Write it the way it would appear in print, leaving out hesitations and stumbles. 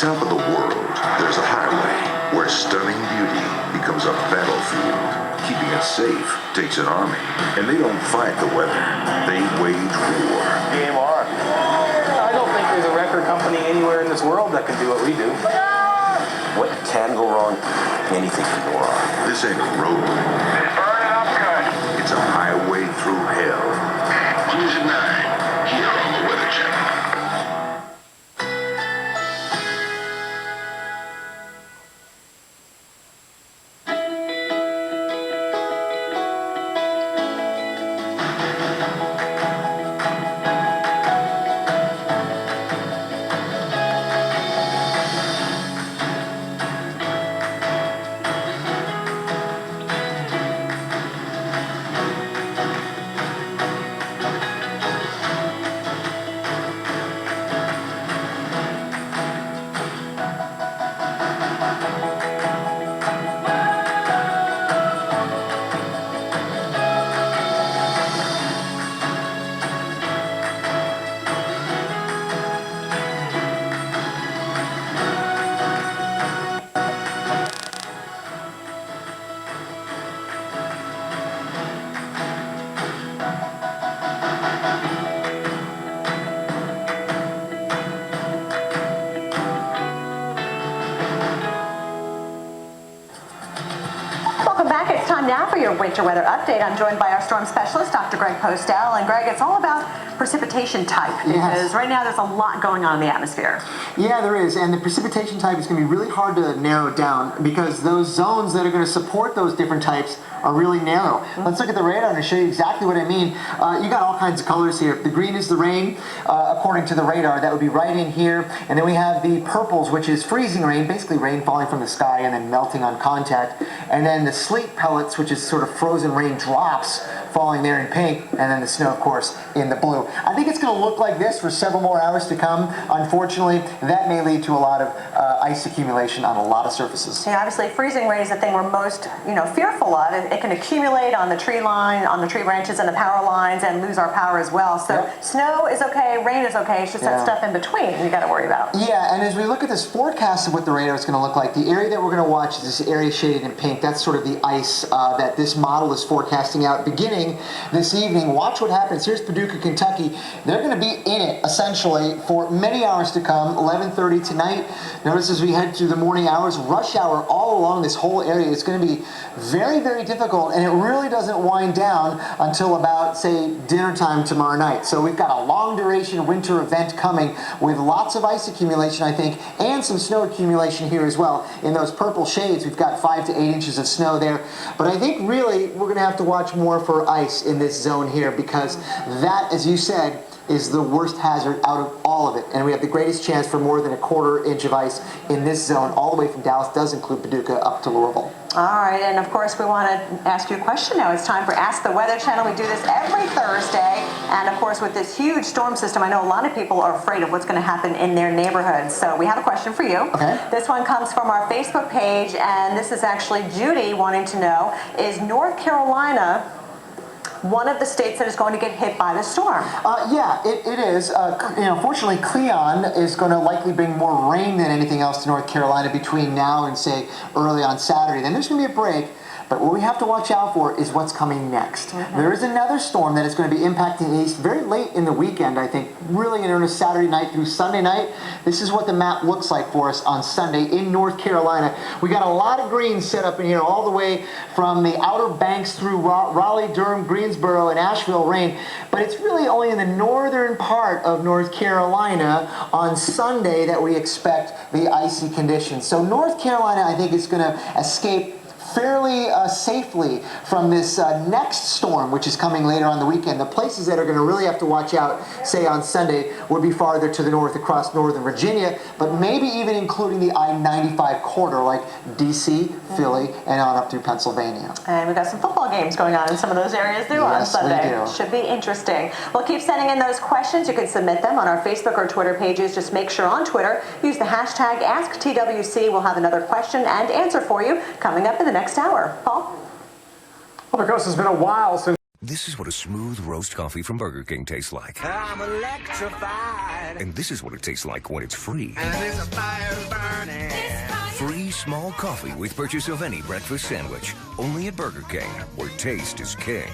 top of the world, there's a highway where stunning beauty becomes a battlefield. Keeping it safe takes an army, and they don't fight the weather. They wage war. Game on. I don't think there's a record company anywhere in this world that can do what we do. What can go wrong? Anything can go wrong. This ain't a road. It's burning up good. It's a highway through hell. News at 9, here on the Weather Channel. Welcome back. It's time now for your winter weather update. I'm joined by our storm specialist, Dr. Greg Postel. And Greg, it's all about precipitation type because right now there's a lot going on in the atmosphere. Yeah, there is, and the precipitation type is going to be really hard to narrow down because those zones that are going to support those different types are really narrow. Let's look at the radar and show you exactly what I mean. You got all kinds of colors here. The green is the rain, according to the radar. That would be right in here. And then we have the purples, which is freezing rain, basically rain falling from the sky and then melting on contact. And then the sleet pellets, which is sort of frozen rain drops falling there in pink, and then the snow, of course, in the blue. I think it's going to look like this for several more hours to come. Unfortunately, that may lead to a lot of ice accumulation on a lot of surfaces. Yeah, obviously, freezing rain is the thing we're most, fearful of. It can accumulate on the tree line, on the tree branches, and the power lines, and lose our power as well. So snow is okay, rain is okay. It's just that stuff in between you got to worry about. Yeah, and as we look at this forecast of what the radar is going to look like, the area that we're going to watch is this area shaded in pink. That's sort of the ice that this model is forecasting out beginning this evening. Watch what happens. Here's Paducah, Kentucky. They're going to be in it, essentially, for many hours to come, 11:30 tonight. Notice as we head through the morning hours, rush hour all along this whole area. It's going to be very, very difficult, and it really doesn't wind down until about, say, dinner time tomorrow night. So we've got a long duration winter event coming with lots of ice accumulation, I think, and some snow accumulation here as well. In those purple shades, we've got 5 to 8 inches of snow there. But I think really we're going to have to watch more for ice in this zone here because that, as you said, is the worst hazard out of all of it. And we have the greatest chance for more than a 1/4 inch of ice in this zone, all the way from Dallas, does include Paducah, up to Louisville. All right, and of course we want to ask you a question now. It's time for Ask the Weather Channel. We do this every Thursday, and of course with this huge storm system, I know a lot of people are afraid of what's going to happen in their neighborhoods. So we have a question for you. Okay. This one comes from our Facebook page, and this is actually Judy wanting to know, is North Carolina one of the states that is going to get hit by the storm? Yeah, it is. Fortunately, Cleon is going to likely bring more rain than anything else to North Carolina between now and, say, early on Saturday. Then there's going to be a break. But what we have to watch out for is what's coming next. There is another storm that is going to be impacting the east very late in the weekend, I think, really in earnest Saturday night through Sunday night. This is what the map looks like for us on Sunday in North Carolina. We got a lot of greens set up in here all the way from the Outer Banks through Raleigh, Durham, Greensboro, and Asheville rain. But it's really only in the northern part of North Carolina on Sunday that we expect the icy conditions. So North Carolina, I think, is going to escape fairly safely from this next storm, which is coming later on the weekend. The places that are going to really have to watch out, say on Sunday, would be farther to the north across northern Virginia, but maybe even including the I-95 corridor, like D.C., Philly, and on up through Pennsylvania. And we've got some football games going on in some of those areas too on Sunday. We do. Should be interesting. Well, keep sending in those questions. You can submit them on our Facebook or Twitter pages. Just make sure on Twitter, use the hashtag AskTWC. We'll have another question and answer for you coming up in the next hour. Paul? Well, because it's been a while since... This is what a smooth roast coffee from Burger King tastes like. I'm electrified. And this is what it tastes like when it's free. And it's a fire small coffee with purchase of any breakfast sandwich. Only at Burger King, where taste is king.